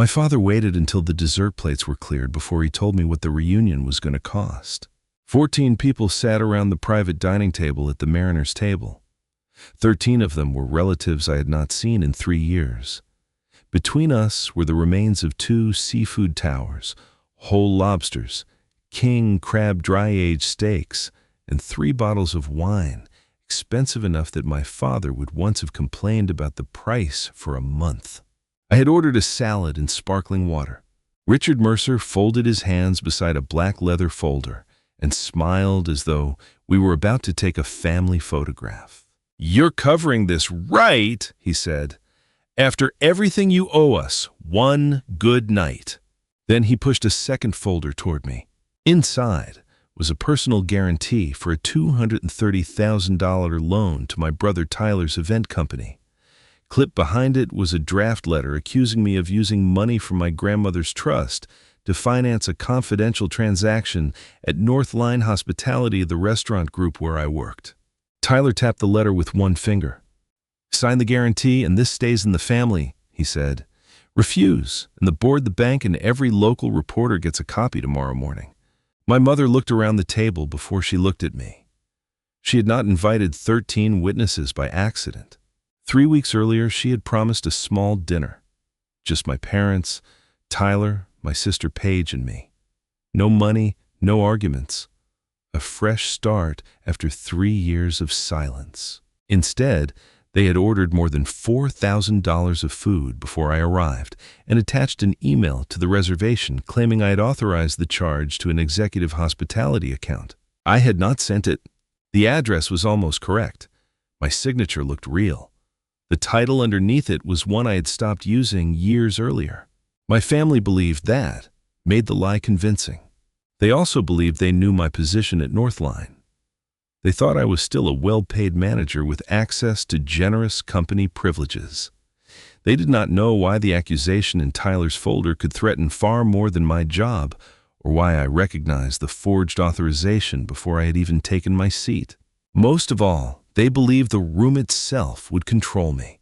My father waited until the dessert plates were cleared before he told me what the reunion was going to cost. 14 people sat around the private dining table at the Mariner's table. 13 of them were relatives I had not seen in 3 years. Between us were the remains of 2 seafood towers, whole lobsters, king crab dry-aged steaks, and 3 bottles of wine, expensive enough that my father would once have complained about the price for a month. I had ordered a salad and sparkling water. Richard Mercer folded his hands beside a black leather folder and smiled as though we were about to take a family photograph. "You're covering this right," he said. "After everything you owe us, one good night." Then he pushed a second folder toward me. Inside was a personal guarantee for a $230,000 loan to my brother Tyler's event company. Clipped behind it was a draft letter accusing me of using money from my grandmother's trust to finance a confidential transaction at North Line Hospitality, the restaurant group where I worked. Tyler tapped the letter with one finger. "Sign the guarantee and this stays in the family," he said. "Refuse, and the board, the bank, and every local reporter gets a copy tomorrow morning." My mother looked around the table before she looked at me. She had not invited 13 witnesses by accident. 3 weeks earlier, she had promised a small dinner. Just my parents, Tyler, my sister Paige, and me. No money, no arguments. A fresh start after 3 years of silence. Instead, they had ordered more than $4,000 of food before I arrived and attached an email to the reservation claiming I had authorized the charge to an executive hospitality account. I had not sent it. The address was almost correct. My signature looked real. The title underneath it was one I had stopped using years earlier. My family believed that, made the lie convincing. They also believed they knew my position at Northline. They thought I was still a well-paid manager with access to generous company privileges. They did not know why the accusation in Tyler's folder could threaten far more than my job, or why I recognized the forged authorization before I had even taken my seat. Most of all, they believed the room itself would control me.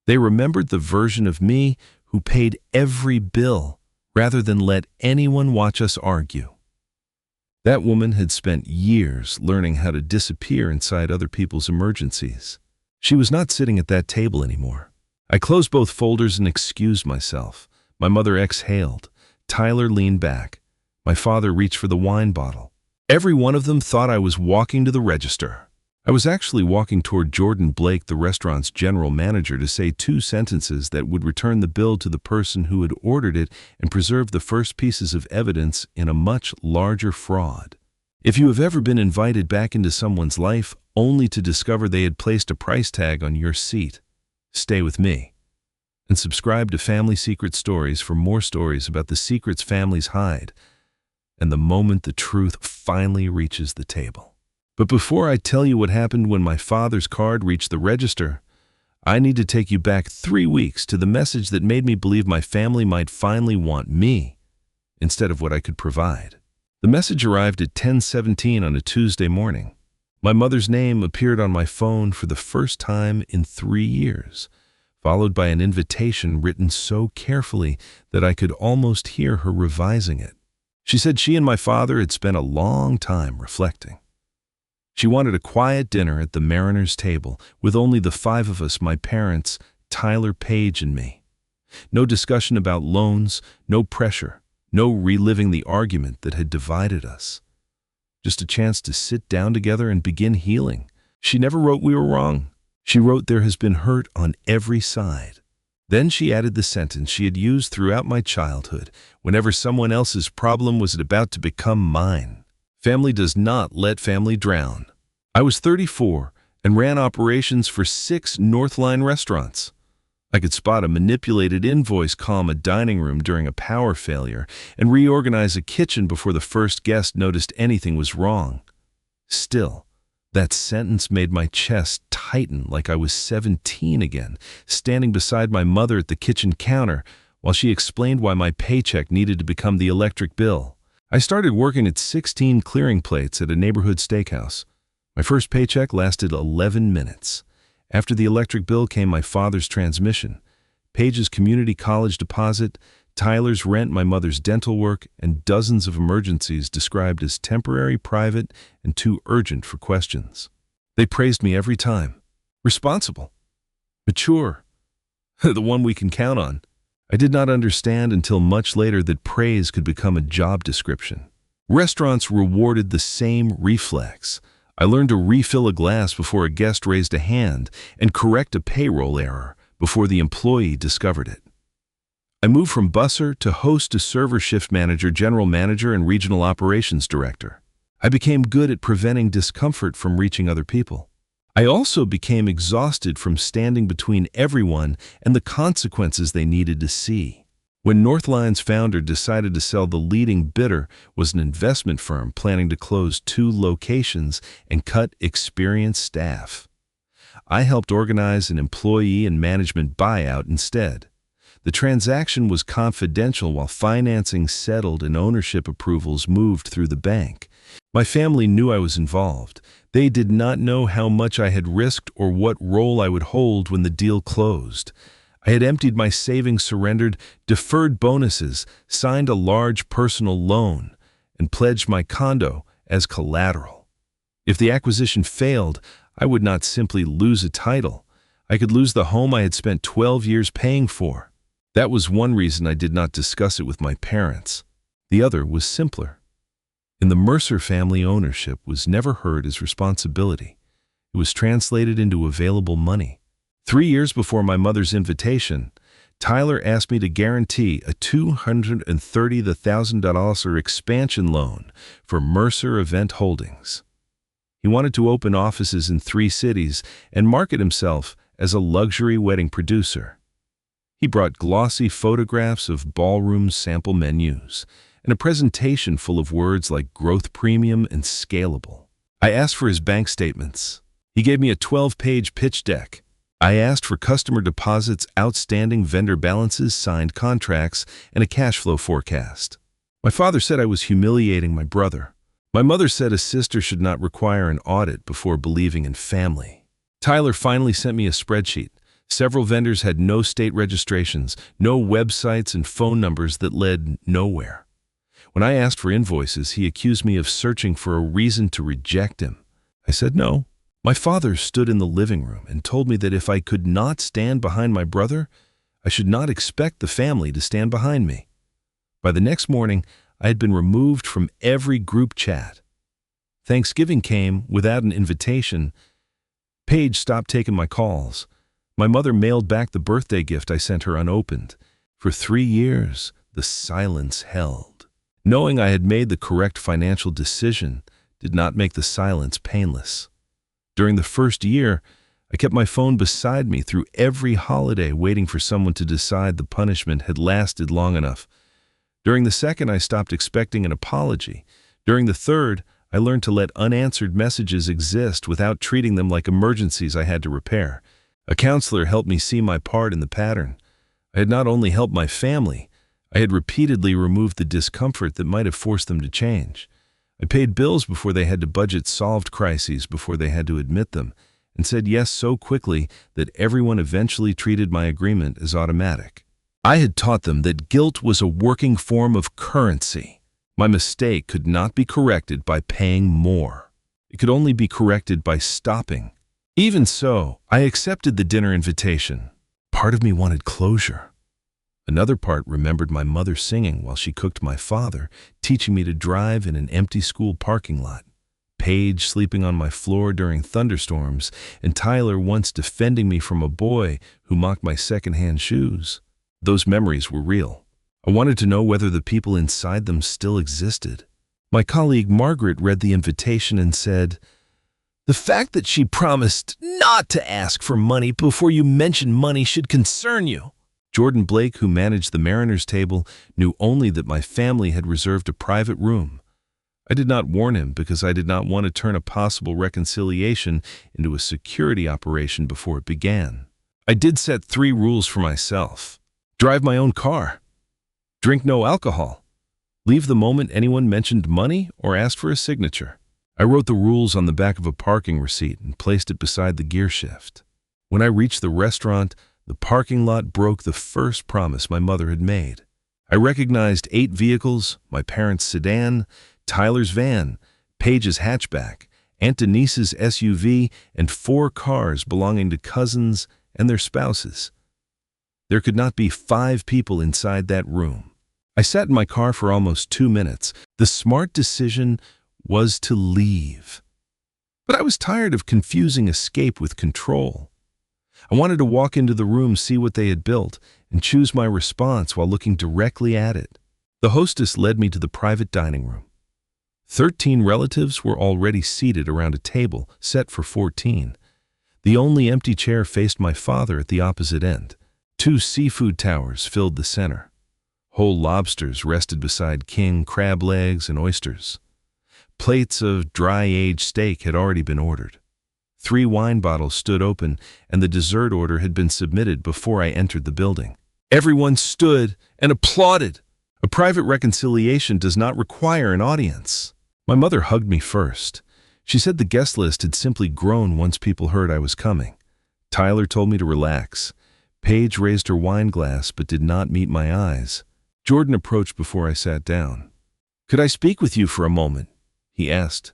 They remembered the version of me who paid every bill rather than let anyone watch us argue. That woman had spent years learning how to disappear inside other people's emergencies. She was not sitting at that table anymore. I closed both folders and excused myself. My mother exhaled. Tyler leaned back. My father reached for the wine bottle. Every one of them thought I was walking to the register. I was actually walking toward Jordan Blake, the restaurant's general manager, to say 2 sentences that would return the bill to the person who had ordered it and preserve the first pieces of evidence in a much larger fraud. If you have ever been invited back into someone's life only to discover they had placed a price tag on your seat, stay with me. And subscribe to Family Secret Stories for more stories about the secrets families hide and the moment the truth finally reaches the table. But before I tell you what happened when my father's card reached the register, I need to take you back 3 weeks to the message that made me believe my family might finally want me instead of what I could provide. The message arrived at 10:17 on a Tuesday morning. My mother's name appeared on my phone for the first time in 3 years, followed by an invitation written so carefully that I could almost hear her revising it. She said she and my father had spent a long time reflecting. She wanted a quiet dinner at the Mariner's table with only the 5 of us, my parents, Tyler, Paige, and me. No discussion about loans, no pressure, no reliving the argument that had divided us. Just a chance to sit down together and begin healing. She never wrote we were wrong. She wrote there has been hurt on every side. Then she added the sentence she had used throughout my childhood whenever someone else's problem was about to become mine. Family does not let family drown. I was 34 and ran operations for 6 Northline restaurants. I could spot a manipulated invoice calm a dining room during a power failure and reorganize a kitchen before the first guest noticed anything was wrong. Still, that sentence made my chest tighten like I was 17 again, standing beside my mother at the kitchen counter while she explained why my paycheck needed to become the electric bill. I started working at 16 clearing plates at a neighborhood steakhouse. My first paycheck lasted 11 minutes. After the electric bill came my father's transmission. Paige's community college deposit, Tyler's rent, my mother's dental work, and dozens of emergencies described as temporary, private, and too urgent for questions. They praised me every time. Responsible. Mature. The one we can count on. I did not understand until much later that praise could become a job description. Restaurants rewarded the same reflex. I learned to refill a glass before a guest raised a hand and correct a payroll error before the employee discovered it. I moved from busser to host to server, shift manager, general manager, and regional operations director. I became good at preventing discomfort from reaching other people. I also became exhausted from standing between everyone and the consequences they needed to see. When Northline's founder decided to sell, the leading bidder was an investment firm planning to close 2 locations and cut experienced staff. I helped organize an employee and management buyout instead. The transaction was confidential while financing settled and ownership approvals moved through the bank. My family knew I was involved. They did not know how much I had risked or what role I would hold when the deal closed. I had emptied my savings, surrendered, deferred bonuses, signed a large personal loan, and pledged my condo as collateral. If the acquisition failed, I would not simply lose a title. I could lose the home I had spent 12 years paying for. That was one reason I did not discuss it with my parents. The other was simpler. In the Mercer family, ownership was never heard as responsibility. It was translated into available money. 3 years before my mother's invitation, Tyler asked me to guarantee a $230,000 expansion loan for Mercer Event Holdings. He wanted to open offices in 3 cities and market himself as a luxury wedding producer. He brought glossy photographs of ballroom sample menus and a presentation full of words like growth premium and scalable. I asked for his bank statements. He gave me a 12-page pitch deck. I asked for customer deposits, outstanding vendor balances, signed contracts, and a cash flow forecast. My father said I was humiliating my brother. My mother said a sister should not require an audit before believing in family. Tyler finally sent me a spreadsheet. Several vendors had no state registrations, no websites, and phone numbers that led nowhere. When I asked for invoices, he accused me of searching for a reason to reject him. I said no. My father stood in the living room and told me that if I could not stand behind my brother, I should not expect the family to stand behind me. By the next morning, I had been removed from every group chat. Thanksgiving came without an invitation. Paige stopped taking my calls. My mother mailed back the birthday gift I sent her unopened. For 3 years, the silence held. Knowing I had made the correct financial decision did not make the silence painless. During the first year, I kept my phone beside me through every holiday, waiting for someone to decide the punishment had lasted long enough. During the second, I stopped expecting an apology. During the third, I learned to let unanswered messages exist without treating them like emergencies I had to repair. A counselor helped me see my part in the pattern. I had not only helped my family, I had repeatedly removed the discomfort that might have forced them to change. I paid bills before they had to budget, solved crises before they had to admit them, and said yes so quickly that everyone eventually treated my agreement as automatic. I had taught them that guilt was a working form of currency. My mistake could not be corrected by paying more. It could only be corrected by stopping. Even so, I accepted the dinner invitation. Part of me wanted closure. Another part remembered my mother singing while she cooked my father, teaching me to drive in an empty school parking lot, Paige sleeping on my floor during thunderstorms, and Tyler once defending me from a boy who mocked my secondhand shoes. Those memories were real. I wanted to know whether the people inside them still existed. My colleague Margaret read the invitation and said, "The fact that she promised not to ask for money before you mention money should concern you." Jordan Blake, who managed the Mariners table, knew only that my family had reserved a private room. I did not warn him because I did not want to turn a possible reconciliation into a security operation before it began. I did set 3 rules for myself. Drive my own car. Drink no alcohol. Leave the moment anyone mentioned money or asked for a signature. I wrote the rules on the back of a parking receipt and placed it beside the gear shift. When I reached the restaurant, The parking lot broke the first promise my mother had made. I recognized 8 vehicles: my parents' sedan, Tyler's van, Paige's hatchback, Aunt Denise's SUV, and 4 cars belonging to cousins and their spouses. There could not be 5 people inside that room. I sat in my car for almost 2 minutes. The smart decision was to leave. But I was tired of confusing escape with control. I wanted to walk into the room, see what they had built, and choose my response while looking directly at it. The hostess led me to the private dining room. 13 relatives were already seated around a table set for 14. The only empty chair faced my father at the opposite end. 2 seafood towers filled the center. Whole lobsters rested beside king crab legs and oysters. Plates of dry-aged steak had already been ordered. 3 wine bottles stood open, and the dessert order had been submitted before I entered the building. Everyone stood and applauded. A private reconciliation does not require an audience. My mother hugged me first. She said the guest list had simply grown once people heard I was coming. Tyler told me to relax. Paige raised her wine glass but did not meet my eyes. Jordan approached before I sat down. "Could I speak with you for a moment?" he asked.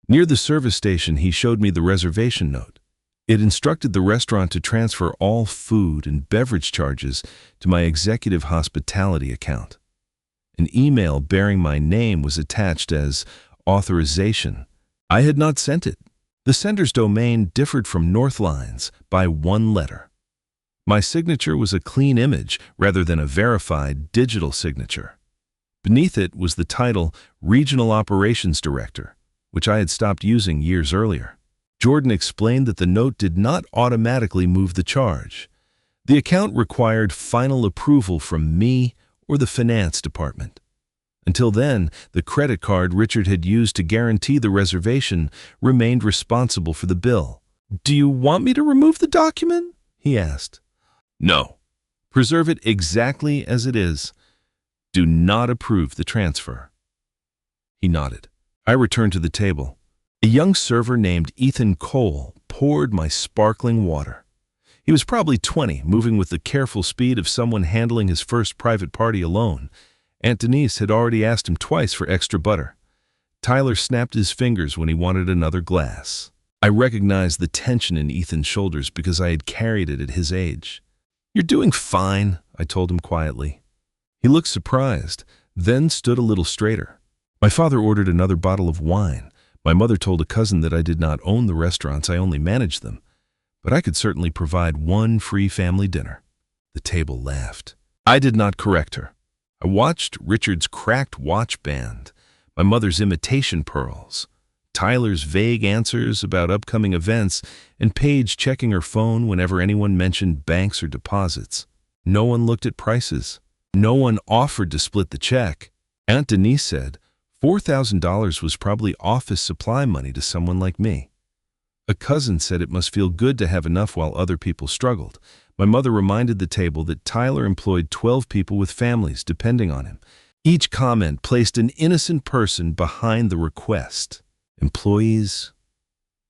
Near the service station, he showed me the reservation note. It instructed the restaurant to transfer all food and beverage charges to my executive hospitality account. An email bearing my name was attached as authorization. I had not sent it. The sender's domain differed from Northline's by 1 letter. My signature was a clean image rather than a verified digital signature. Beneath it was the title Regional Operations Director, which I had stopped using years earlier. Jordan explained that the note did not automatically move the charge. The account required final approval from me or the finance department. Until then, the credit card Richard had used to guarantee the reservation remained responsible for the bill. "Do you want me to remove the document?" he asked. "No. Preserve it exactly as it is. Do not approve the transfer." He nodded. I returned to the table. A young server named Ethan Cole poured my sparkling water. He was probably 20, moving with the careful speed of someone handling his first private party alone. Aunt Denise had already asked him twice for extra butter. Tyler snapped his fingers when he wanted another glass. I recognized the tension in Ethan's shoulders because I had carried it at his age. "You're doing fine," I told him quietly. He looked surprised, then stood a little straighter. My father ordered another bottle of wine. My mother told a cousin that I did not own the restaurants, I only managed them. But I could certainly provide 1 free family dinner. The table laughed. I did not correct her. I watched Richard's cracked watch band, my mother's imitation pearls, Tyler's vague answers about upcoming events, and Paige checking her phone whenever anyone mentioned banks or deposits. No one looked at prices. No one offered to split the check. Aunt Denise said $4,000 was probably office supply money to someone like me. A cousin said it must feel good to have enough while other people struggled. My mother reminded the table that Tyler employed 12 people with families depending on him. Each comment placed an innocent person behind the request. Employees,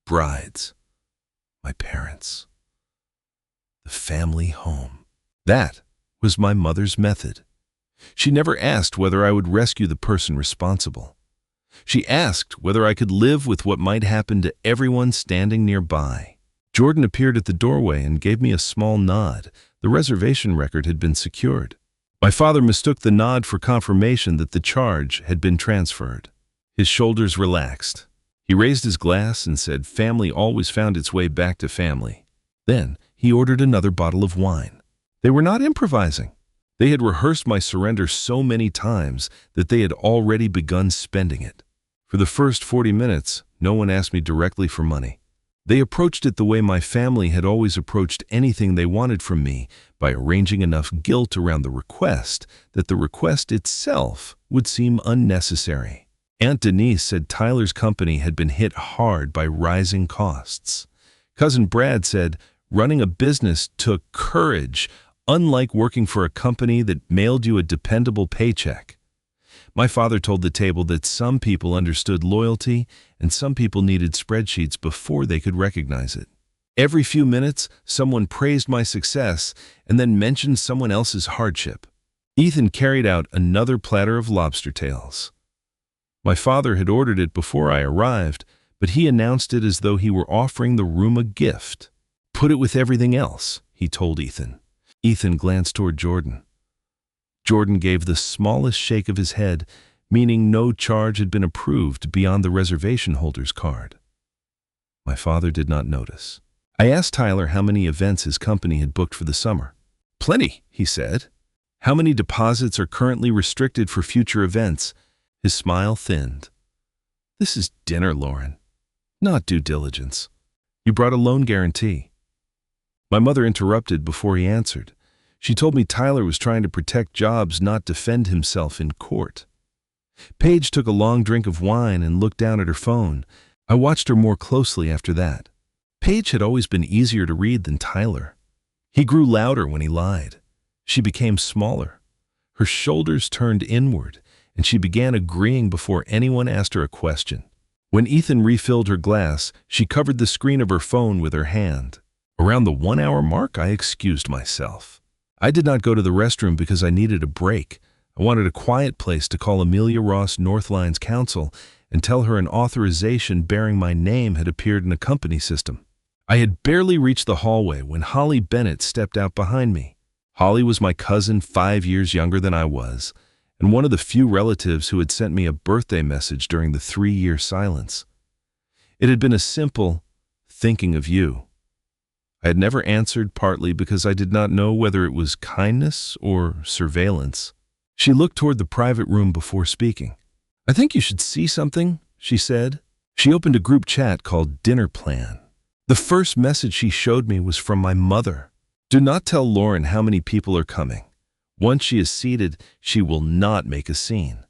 brides, my parents, the family home. That was my mother's method. She never asked whether I would rescue the person responsible. She asked whether I could live with what might happen to everyone standing nearby. Jordan appeared at the doorway and gave me a small nod. The reservation record had been secured. My father mistook the nod for confirmation that the charge had been transferred. His shoulders relaxed. He raised his glass and said family always found its way back to family. Then he ordered another bottle of wine. They were not improvising. They had rehearsed my surrender so many times that they had already begun spending it. For the first 40 minutes, no one asked me directly for money. They approached it the way my family had always approached anything they wanted from me, by arranging enough guilt around the request that the request itself would seem unnecessary. Aunt Denise said Tyler's company had been hit hard by rising costs. Cousin Brad said running a business took courage, unlike working for a company that mailed you a dependable paycheck. My father told the table that some people understood loyalty and some people needed spreadsheets before they could recognize it. Every few minutes, someone praised my success and then mentioned someone else's hardship. Ethan carried out another platter of lobster tails. My father had ordered it before I arrived, but he announced it as though he were offering the room a gift. "Put it with everything else," he told Ethan. Ethan glanced toward Jordan. Jordan gave the smallest shake of his head, meaning no charge had been approved beyond the reservation holder's card. My father did not notice. I asked Tyler how many events his company had booked for the summer. "Plenty," he said. "How many deposits are currently restricted for future events?" His smile thinned. "This is dinner, Lauren, not due diligence. You brought a loan guarantee." My mother interrupted before he answered. She told me Tyler was trying to protect jobs, not defend himself in court. Paige took a long drink of wine and looked down at her phone. I watched her more closely after that. Paige had always been easier to read than Tyler. He grew louder when he lied. She became smaller. Her shoulders turned inward, and she began agreeing before anyone asked her a question. When Ethan refilled her glass, she covered the screen of her phone with her hand. Around the 1-hour mark, I excused myself. I did not go to the restroom because I needed a break. I wanted a quiet place to call Amelia Ross Northline's counsel and tell her an authorization bearing my name had appeared in a company system. I had barely reached the hallway when Holly Bennett stepped out behind me. Holly was my cousin 5 years younger than I was, and one of the few relatives who had sent me a birthday message during the 3-year silence. It had been a simple, "thinking of you." I had never answered, partly because I did not know whether it was kindness or surveillance. She looked toward the private room before speaking. "I think you should see something," she said. She opened a group chat called Dinner Plan. The first message she showed me was from my mother. "Do not tell Lauren how many people are coming. Once she is seated, she will not make a scene."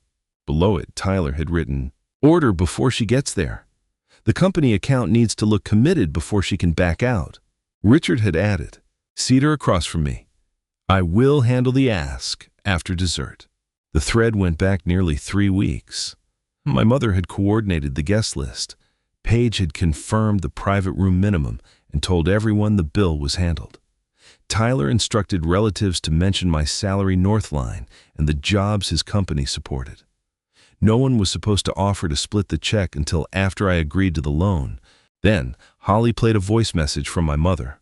Below it, Tyler had written, "Order before she gets there. The company account needs to look committed before she can back out." Richard had added, "Seat her across from me. I will handle the ask after dessert." The thread went back nearly 3 weeks. My mother had coordinated the guest list. Paige had confirmed the private room minimum and told everyone the bill was handled. Tyler instructed relatives to mention my salary Northline and the jobs his company supported. No one was supposed to offer to split the check until after I agreed to the loan. Then, Holly played a voice message from my mother.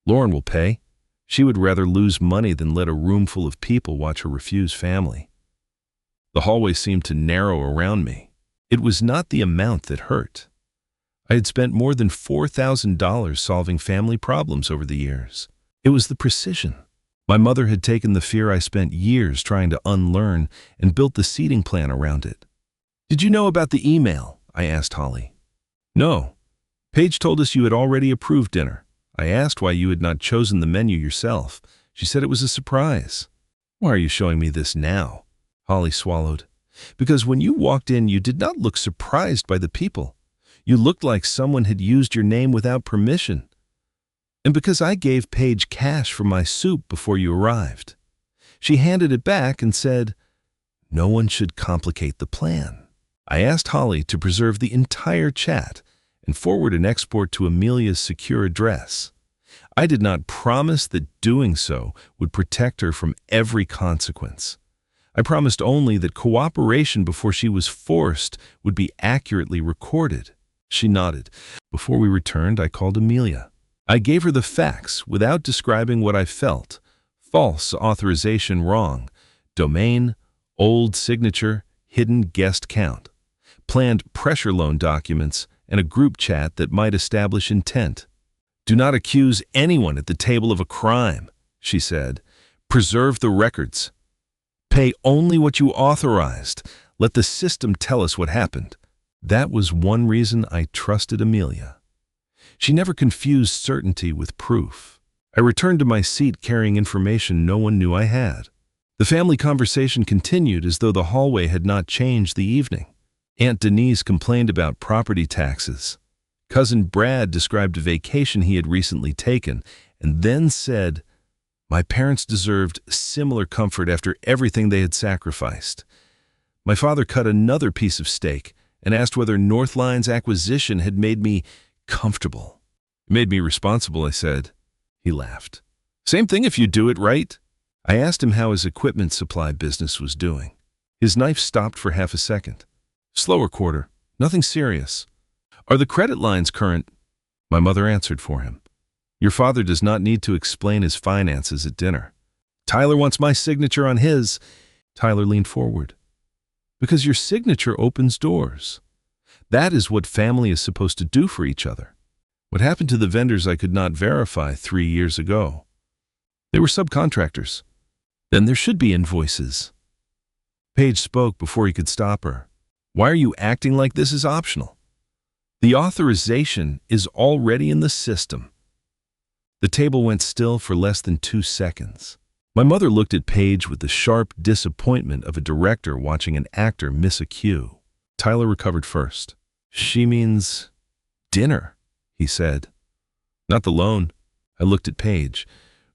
"Lauren will pay. She would rather lose money than let a room full of people watch her refuse family." The hallway seemed to narrow around me. It was not the amount that hurt. I had spent more than $4,000 solving family problems over the years. It was the precision. My mother had taken the fear I spent years trying to unlearn and built the seating plan around it. "Did you know about the email?" I asked Holly. "No. Paige told us you had already approved dinner. I asked why you had not chosen the menu yourself. She said it was a surprise." "Why are you showing me this now?" Holly swallowed. "Because when you walked in, you did not look surprised by the people. You looked like someone had used your name without permission. And because I gave Paige cash for my soup before you arrived. She handed it back and said, 'No one should complicate the plan.'" I asked Holly to preserve the entire chat and forward an export to Amelia's secure address. I did not promise that doing so would protect her from every consequence. I promised only that cooperation before she was forced would be accurately recorded. She nodded. Before we returned, I called Amelia. I gave her the facts without describing what I felt. False authorization wrong. Domain, old signature, hidden guest count. Planned pressure loan documents and a group chat that might establish intent. "Do not accuse anyone at the table of a crime," she said. "Preserve the records. Pay only what you authorized. Let the system tell us what happened." That was one reason I trusted Amelia. She never confused certainty with proof. I returned to my seat carrying information no one knew I had. The family conversation continued as though the hallway had not changed the evening. Aunt Denise complained about property taxes. Cousin Brad described a vacation he had recently taken and then said, "My parents deserved similar comfort after everything they had sacrificed." My father cut another piece of steak and asked whether Northline's acquisition had made me comfortable. It made me responsible, I said. He laughed. Same thing if you do it right. I asked him how his equipment supply business was doing. His knife stopped for half a second. Slower quarter. Nothing serious. Are the credit lines current? My mother answered for him. Your father does not need to explain his finances at dinner. Tyler wants my signature on his. Tyler leaned forward. Because your signature opens doors. That is what family is supposed to do for each other. What happened to the vendors I could not verify 3 years ago? They were subcontractors. Then there should be invoices. Paige spoke before he could stop her. Why are you acting like this is optional? The authorization is already in the system. The table went still for less than 2 seconds. My mother looked at Paige with the sharp disappointment of a director watching an actor miss a cue. Tyler recovered first. She means dinner, he said. Not the loan. I looked at Paige.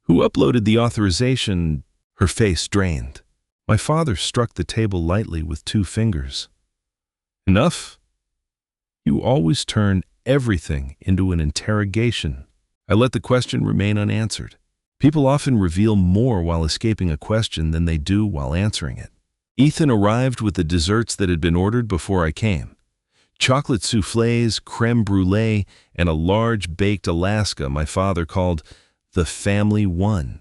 Who uploaded the authorization? Her face drained. My father struck the table lightly with 2 fingers. Enough? You always turn everything into an interrogation. I let the question remain unanswered. People often reveal more while escaping a question than they do while answering it. Ethan arrived with the desserts that had been ordered before I came. Chocolate soufflés, creme brulee, and a large baked Alaska my father called the family one.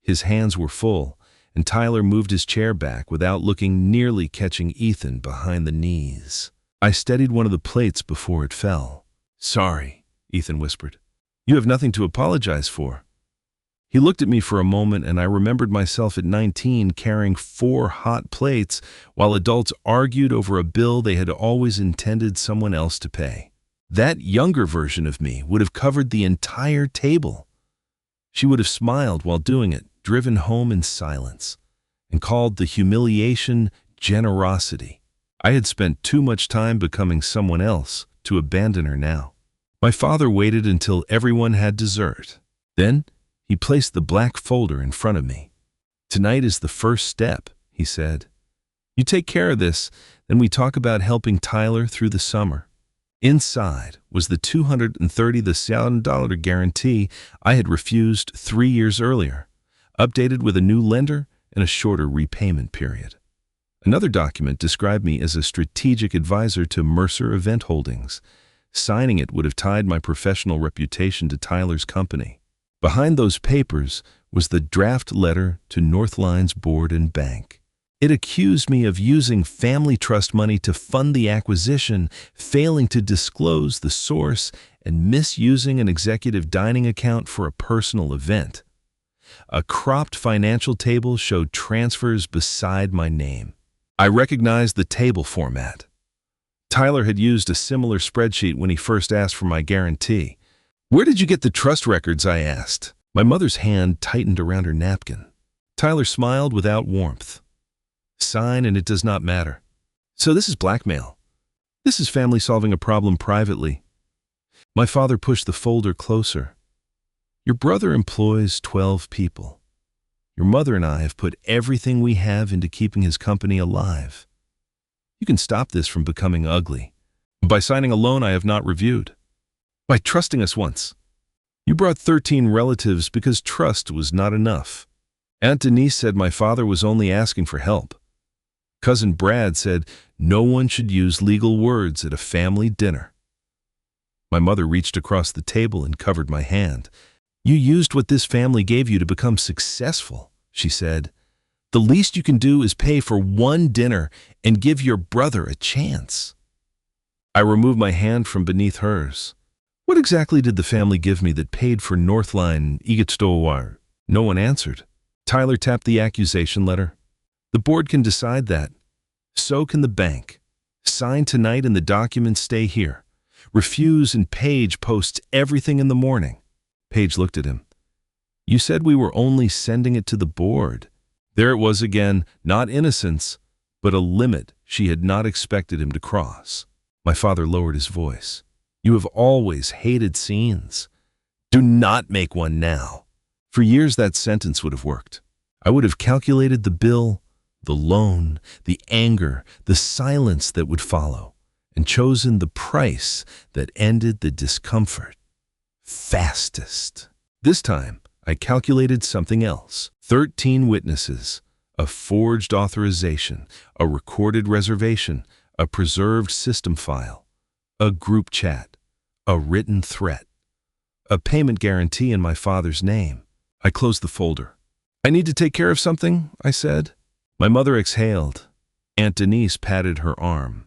His hands were full, and Tyler moved his chair back without looking, nearly catching Ethan behind the knees. I steadied one of the plates before it fell. Sorry, Ethan whispered. You have nothing to apologize for. He looked at me for a moment, and I remembered myself at 19 carrying 4 hot plates while adults argued over a bill they had always intended someone else to pay. That younger version of me would have covered the entire table. She would have smiled while doing it, driven home in silence, and called the humiliation generosity. I had spent too much time becoming someone else to abandon her now. My father waited until everyone had dessert. Then he placed the black folder in front of me. Tonight is the first step, he said. You take care of this, then we talk about helping Tyler through the summer. Inside was the $230,000 guarantee I had refused 3 years earlier, updated with a new lender and a shorter repayment period. Another document described me as a strategic advisor to Mercer Event Holdings. Signing it would have tied my professional reputation to Tyler's company. Behind those papers was the draft letter to Northline's board and bank. It accused me of using family trust money to fund the acquisition, failing to disclose the source, and misusing an executive dining account for a personal event. A cropped financial table showed transfers beside my name. I recognized the table format. Tyler had used a similar spreadsheet when he first asked for my guarantee. Where did you get the trust records? I asked. My mother's hand tightened around her napkin. Tyler smiled without warmth. Sign and it does not matter. So this is blackmail. This is family solving a problem privately. My father pushed the folder closer. Your brother employs 12 people. Your mother and I have put everything we have into keeping his company alive. You can stop this from becoming ugly. By signing a loan I have not reviewed. By trusting us once. You brought 13 relatives because trust was not enough. Aunt Denise said my father was only asking for help. Cousin Brad said no one should use legal words at a family dinner. My mother reached across the table and covered my hand. You used what this family gave you to become successful, she said. The least you can do is pay for one dinner and give your brother a chance. I removed my hand from beneath hers. What exactly did the family give me that paid for Northline Igitstowar? No one answered. Tyler tapped the accusation letter. The board can decide that. So can the bank. Sign tonight and the documents stay here. Refuse and Paige posts everything in the morning. Paige looked at him. You said we were only sending it to the board. There it was again, not innocence, but a limit she had not expected him to cross. My father lowered his voice. You have always hated scenes. Do not make one now. For years that sentence would have worked. I would have calculated the bill, the loan, the anger, the silence that would follow, and chosen the price that ended the discomfort. fastest. This time, I calculated something else. 13 witnesses, a forged authorization, a recorded reservation, a preserved system file, a group chat, a written threat, a payment guarantee in my father's name. I closed the folder. "I need to take care of something," I said. My mother exhaled. Aunt Denise patted her arm.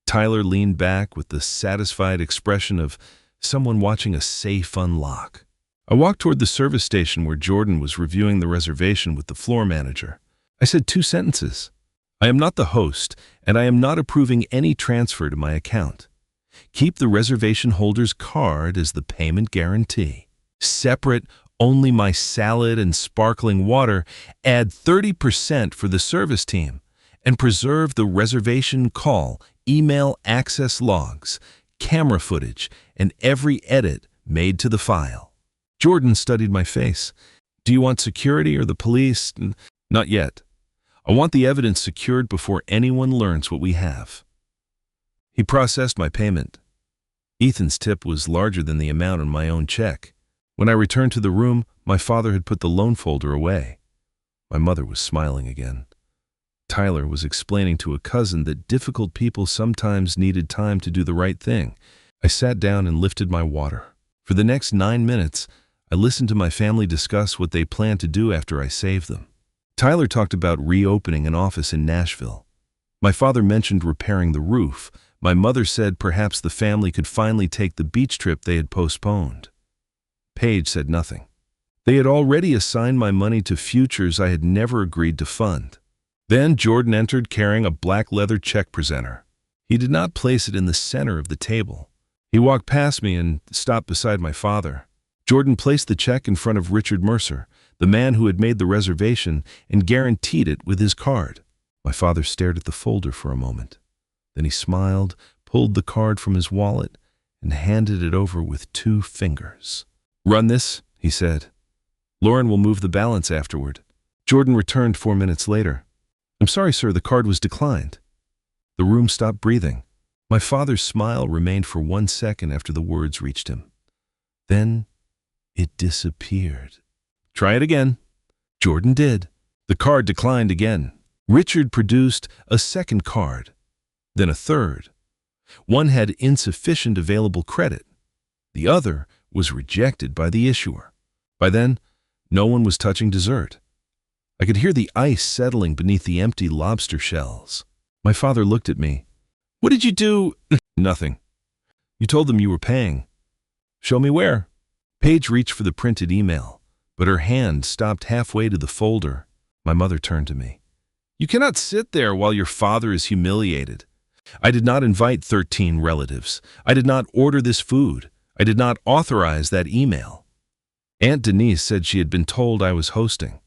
Tyler leaned back with the satisfied expression of someone watching a safe unlock. I walked toward the service station where Jordan was reviewing the reservation with the floor manager. I said 2 sentences. "I am not the host, and I am not approving any transfer to my account. Keep the reservation holder's card as the payment guarantee. Separate only my salad and sparkling water. Add 30% for the service team, and preserve the reservation call, email access logs, camera footage, and every edit made to the file." Jordan studied my face. "Do you want security or the police?" "Not yet. I want the evidence secured before anyone learns what we have." He processed my payment. Ethan's tip was larger than the amount on my own check. When I returned to the room, my father had put the loan folder away. My mother was smiling again. Tyler was explaining to a cousin that difficult people sometimes needed time to do the right thing. I sat down and lifted my water. For the next 9 minutes, I listened to my family discuss what they planned to do after I saved them. Tyler talked about reopening an office in Nashville. My father mentioned repairing the roof. My mother said perhaps the family could finally take the beach trip they had postponed. Paige said nothing. They had already assigned my money to futures I had never agreed to fund. Then Jordan entered carrying a black leather check presenter. He did not place it in the center of the table. He walked past me and stopped beside my father. Jordan placed the check in front of Richard Mercer, the man who had made the reservation, and guaranteed it with his card. My father stared at the folder for a moment. Then he smiled, pulled the card from his wallet, and handed it over with 2 fingers. "Run this," he said. "Lauren will move the balance afterward." Jordan returned 4 minutes later. "I'm sorry, sir, the card was declined." The room stopped breathing. My father's smile remained for 1 second after the words reached him. Then it disappeared. "Try it again." Jordan did. The card declined again. Richard produced a second card, then a third. One had insufficient available credit. The other was rejected by the issuer. By then, no one was touching dessert. I could hear the ice settling beneath the empty lobster shells. My father looked at me. "What did you do?" "Nothing. You told them you were paying." "Show me where." Paige reached for the printed email, but her hand stopped halfway to the folder. My mother turned to me. "You cannot sit there while your father is humiliated. I did not invite 13 relatives. I did not order this food. I did not authorize that email." Aunt Denise said she had been told I was hosting.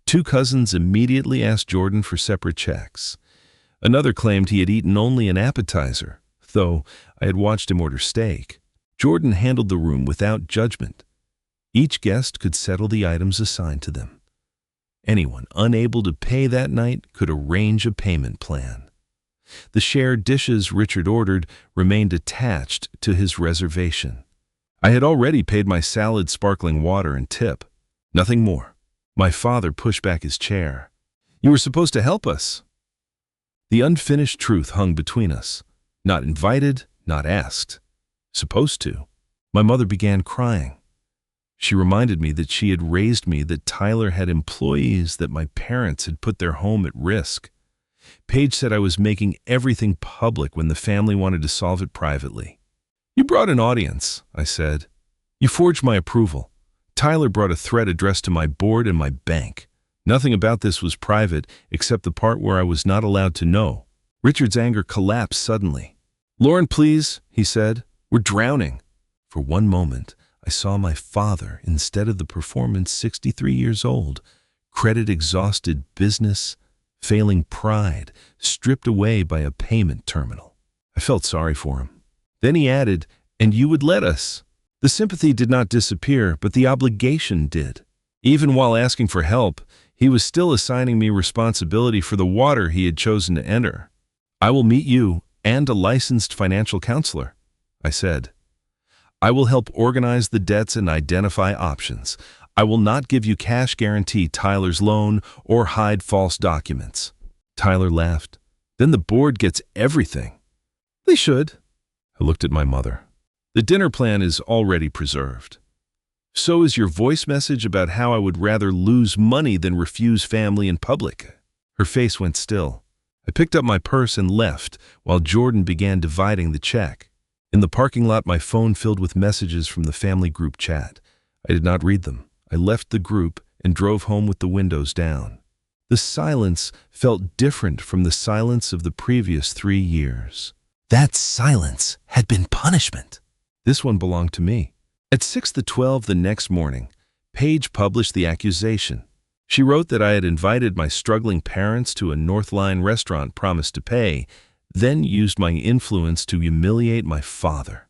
2 cousins immediately asked Jordan for separate checks. Another claimed he had eaten only an appetizer, though I had watched him order steak. Jordan handled the room without judgment. Each guest could settle the items assigned to them. Anyone unable to pay that night could arrange a payment plan. The shared dishes Richard ordered remained attached to his reservation. I had already paid my salad, sparkling water, and tip. Nothing more. My father pushed back his chair. "You were supposed to help us." The unfinished truth hung between us. Not invited, not asked. Supposed to. My mother began crying. She reminded me that she had raised me, that Tyler had employees, that my parents had put their home at risk. Paige said I was making everything public when the family wanted to solve it privately. "You brought an audience," I said. "You forged my approval. Tyler brought a threat addressed to my board and my bank. Nothing about this was private except the part where I was not allowed to know." Richard's anger collapsed suddenly. "Lauren, please," he said. "We're drowning." For one moment, I saw my father, instead of the performance 63 years old, credit-exhausted business, failing pride, stripped away by a payment terminal. I felt sorry for him. Then he added, "And you would let us." The sympathy did not disappear, but the obligation did. Even while asking for help, he was still assigning me responsibility for the water he had chosen to enter. "I will meet you and a licensed financial counselor," I said. I will help organize the debts and identify options. I will not give you cash guarantee Tyler's loan or hide false documents." Tyler laughed. "Then the board gets everything." "They should." I looked at my mother. "The dinner plan is already preserved. So is your voice message about how I would rather lose money than refuse family in public." Her face went still. I picked up my purse and left while Jordan began dividing the check. In the parking lot, my phone filled with messages from the family group chat. I did not read them. I left the group and drove home with the windows down. The silence felt different from the silence of the previous 3 years. That silence had been punishment. This one belonged to me. At 6:12 the next morning, Paige published the accusation. She wrote that I had invited my struggling parents to a Northline restaurant, promised to pay, then used my influence to humiliate my father.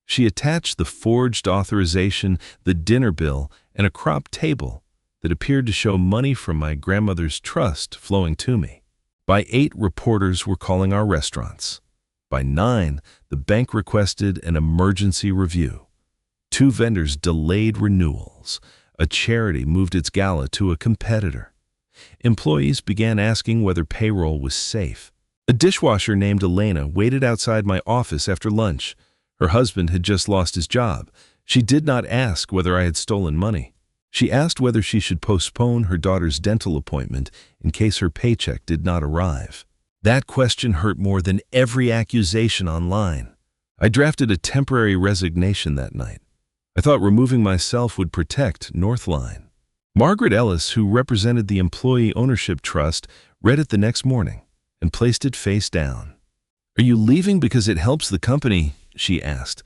She attached the forged authorization, the dinner bill, and a cropped table that appeared to show money from my grandmother's trust flowing to me. By 8, reporters were calling our restaurants. By 9, the bank requested an emergency review. 2 vendors delayed renewals. A charity moved its gala to a competitor. Employees began asking whether payroll was safe. A dishwasher named Elena waited outside my office after lunch. Her husband had just lost his job. She did not ask whether I had stolen money. She asked whether she should postpone her daughter's dental appointment in case her paycheck did not arrive. That question hurt more than every accusation online. I drafted a temporary resignation that night. I thought removing myself would protect Northline. Margaret Ellis, who represented the Employee Ownership Trust, read it the next morning and placed it face down. "Are you leaving because it helps the company?" she asked.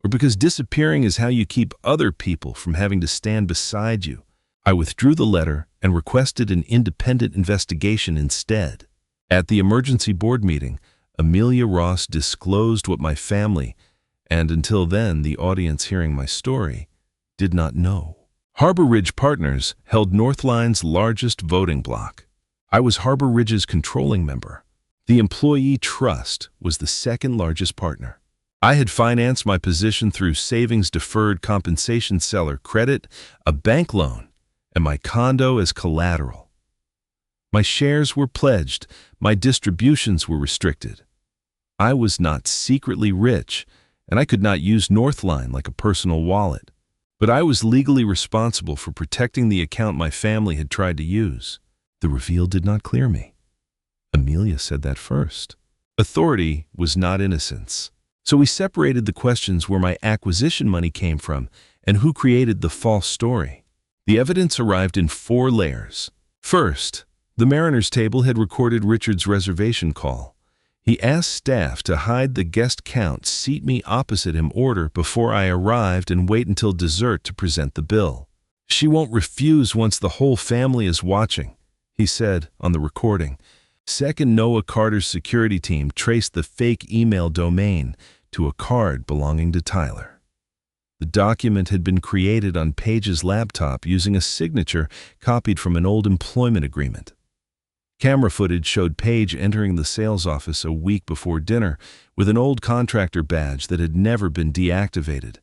"Or because disappearing is how you keep other people from having to stand beside you?" I withdrew the letter and requested an independent investigation instead. At the emergency board meeting, Amelia Ross disclosed what my family, and until then the audience hearing my story, did not know. Harbor Ridge Partners held Northline's largest voting block. I was Harbor Ridge's controlling member. The Employee Trust was the second largest partner. I had financed my position through savings, deferred compensation seller credit, a bank loan, and my condo as collateral. My shares were pledged, my distributions were restricted. I was not secretly rich, and I could not use Northline like a personal wallet. But I was legally responsible for protecting the account my family had tried to use. The reveal did not clear me. Amelia said that first. Authority was not innocence. So we separated the questions where my acquisition money came from and who created the false story. The evidence arrived in 4 layers. First, the Mariner's table had recorded Richard's reservation call. He asked staff to hide the guest count, seat me opposite him, order before I arrived, and wait until dessert to present the bill. "She won't refuse once the whole family is watching," he said on the recording. Second, Noah Carter's security team traced the fake email domain to a card belonging to Tyler. The document had been created on Paige's laptop using a signature copied from an old employment agreement. Camera footage showed Paige entering the sales office a week before dinner with an old contractor badge that had never been deactivated.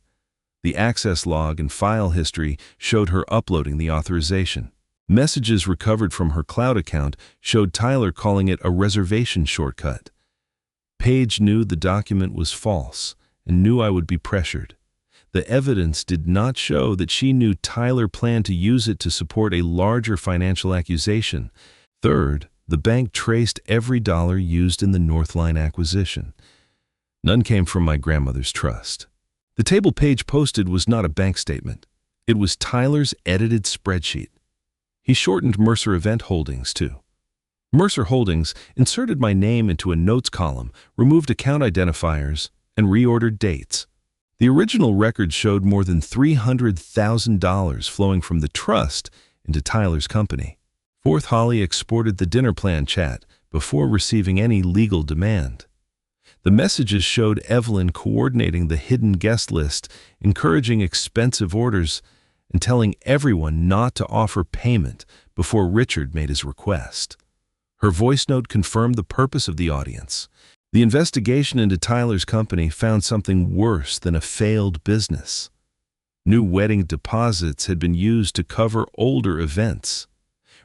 The access log and file history showed her uploading the authorization. Messages recovered from her cloud account showed Tyler calling it a reservation shortcut. Paige knew the document was false and knew I would be pressured. The evidence did not show that she knew Tyler planned to use it to support a larger financial accusation. Third, the bank traced every dollar used in the Northline acquisition. None came from my grandmother's trust. The table Paige posted was not a bank statement. It was Tyler's edited spreadsheet. He shortened Mercer Event Holdings too. Mercer Holdings inserted my name into a notes column, removed account identifiers, and reordered dates. The original record showed more than $300,000 flowing from the trust into Tyler's company. Fourth, Holly exported the dinner plan chat before receiving any legal demand. The messages showed Evelyn coordinating the hidden guest list, encouraging expensive orders, and telling everyone not to offer payment before Richard made his request. Her voice note confirmed the purpose of the audience. The investigation into Tyler's company found something worse than a failed business. New wedding deposits had been used to cover older events.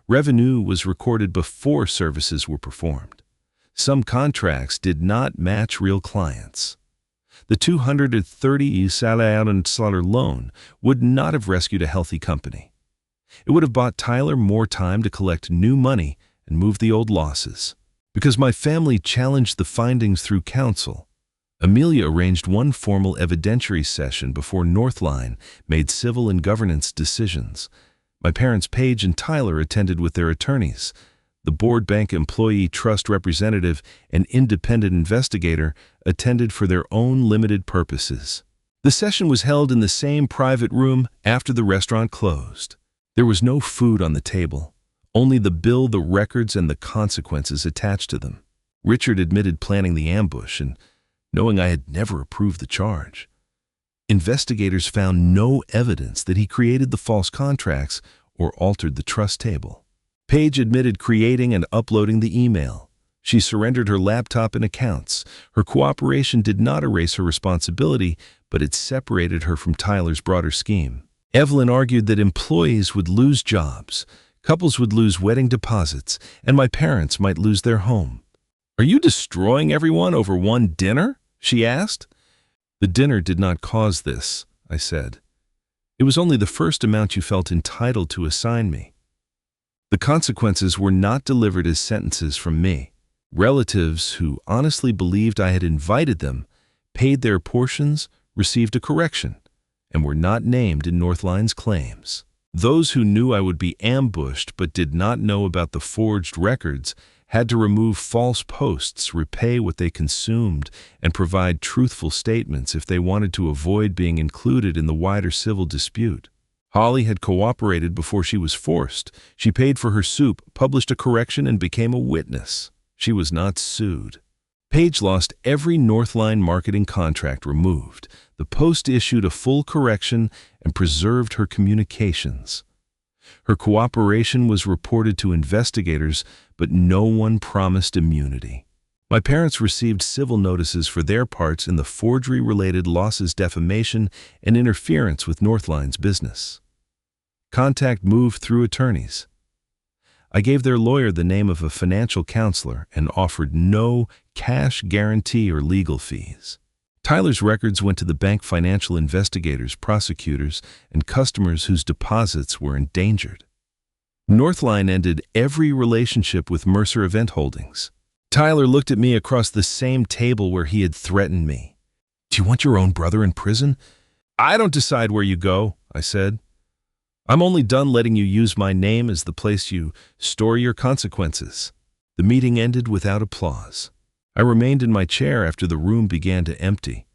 Revenue was recorded before services were performed. Some contracts did not match real clients. The $230,000 loan would not have rescued a healthy company. It would have bought Tyler more time to collect new money and move the old losses. Because my family challenged the findings through counsel, Amelia arranged one formal evidentiary session before Northline made civil and governance decisions. My parents, Paige and Tyler, attended with their attorneys. The board bank employee, trust representative, and independent investigator attended for their own limited purposes. The session was held in the same private room after the restaurant closed. There was no food on the table, only the bill, the records, and the consequences attached to them. Richard admitted planning the ambush and knowing I had never approved the charge. Investigators found no evidence that he created the false contracts or altered the trust table. Paige admitted creating and uploading the email. She surrendered her laptop and accounts. Her cooperation did not erase her responsibility, but it separated her from Tyler's broader scheme. Evelyn argued that employees would lose jobs, couples would lose wedding deposits, and my parents might lose their home. "Are you destroying everyone over one dinner?" she asked. "The dinner did not cause this," I said. "It was only the first amount you felt entitled to assign me." The consequences were not delivered as sentences from me. Relatives who honestly believed I had invited them paid their portions, received a correction, and were not named in Northline's claims. Those who knew I would be ambushed but did not know about the forged records had to remove false posts, repay what they consumed, and provide truthful statements if they wanted to avoid being included in the wider civil dispute. Holly had cooperated before she was forced. She paid for her soup, published a correction, and became a witness. She was not sued. Paige lost every Northline marketing contract removed. The Post issued a full correction and preserved her communications. Her cooperation was reported to investigators, but no one promised immunity. My parents received civil notices for their parts in the forgery-related losses, defamation, and interference with Northline's business. Contact moved through attorneys. I gave their lawyer the name of a financial counselor and offered no cash guarantee or legal fees. Tyler's records went to the bank, financial investigators, prosecutors, and customers whose deposits were endangered. Northline ended every relationship with Mercer Event Holdings. Tyler looked at me across the same table where he had threatened me. "Do you want your own brother in prison?" "I don't decide where you go," I said. "I'm only done letting you use my name as the place you store your consequences." The meeting ended without applause. I remained in my chair after the room began to empty.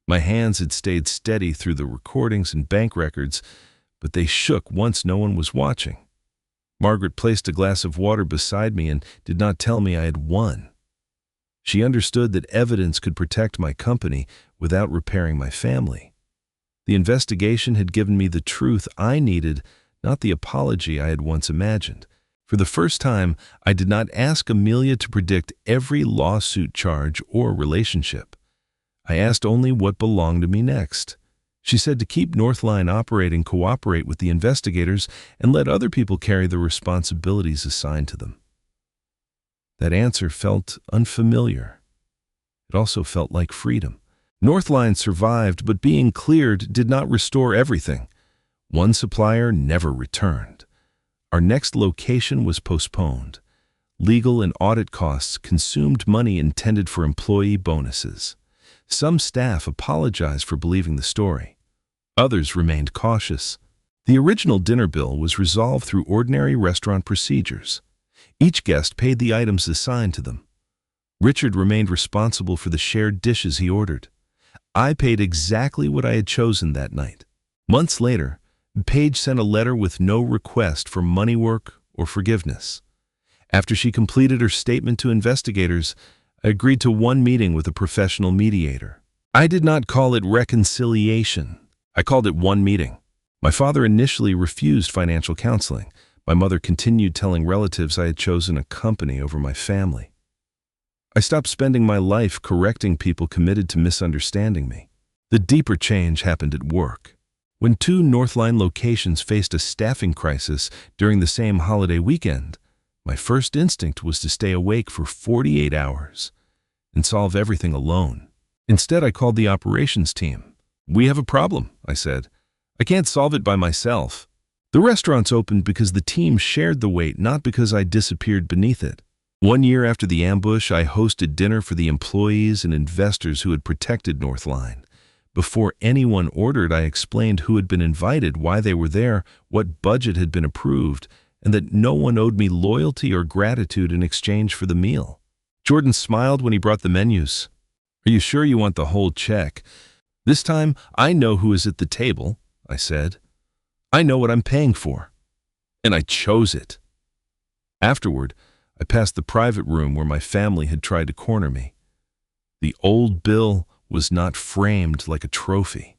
My hands had stayed steady through the recordings and bank records, but they shook once no one was watching. Margaret placed a glass of water beside me and did not tell me I had won. She understood that evidence could protect my company without repairing my family. The investigation had given me the truth I needed, not the apology I had once imagined. For the first time, I did not ask Amelia to predict every lawsuit charge or relationship. I asked only what belonged to me next. She said to keep Northline operating, cooperate with the investigators, and let other people carry the responsibilities assigned to them. That answer felt unfamiliar. It also felt like freedom. Northline survived, but being cleared did not restore everything. One supplier never returned. Our next location was postponed. Legal and audit costs consumed money intended for employee bonuses. Some staff apologized for believing the story. Others remained cautious. The original dinner bill was resolved through ordinary restaurant procedures. Each guest paid the items assigned to them. Richard remained responsible for the shared dishes he ordered. I paid exactly what I had chosen that night. Months later, Paige sent a letter with no request for money work or forgiveness. After she completed her statement to investigators, I agreed to one meeting with a professional mediator. I did not call it reconciliation. I called it one meeting. My father initially refused financial counseling. My mother continued telling relatives I had chosen a company over my family. I stopped spending my life correcting people committed to misunderstanding me. The deeper change happened at work. When 2 Northline locations faced a staffing crisis during the same holiday weekend, my first instinct was to stay awake for 48 hours and solve everything alone. Instead, I called the operations team. "We have a problem," I said. "I can't solve it by myself." The restaurants opened because the team shared the weight, not because I disappeared beneath it. 1 year after the ambush, I hosted dinner for the employees and investors who had protected Northline. Before anyone ordered, I explained who had been invited, why they were there, what budget had been approved, and that no one owed me loyalty or gratitude in exchange for the meal. Jordan smiled when he brought the menus. "Are you sure you want the whole check?" "This time, I know who is at the table," I said. "I know what I'm paying for." And I chose it. Afterward, I passed the private room where my family had tried to corner me. The old bill was not framed like a trophy.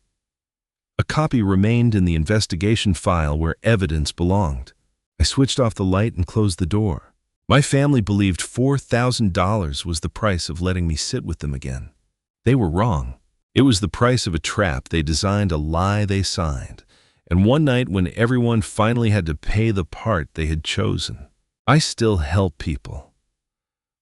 A copy remained in the investigation file where evidence belonged. I switched off the light and closed the door. My family believed $4,000 was the price of letting me sit with them again. They were wrong. It was the price of a trap they designed, a lie they signed. And one night when everyone finally had to pay the part they had chosen, I still help people.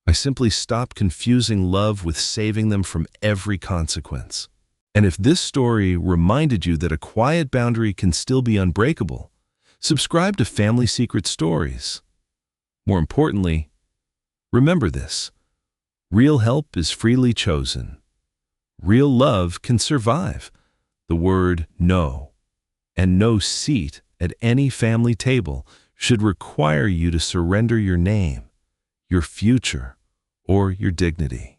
I simply stopped confusing love with saving them from every consequence. And if this story reminded you that a quiet boundary can still be unbreakable, subscribe to Family Secret Stories. More importantly, remember this: real help is freely chosen. Real love can survive the word no, and no seat at any family table should require you to surrender your name, your future, or your dignity.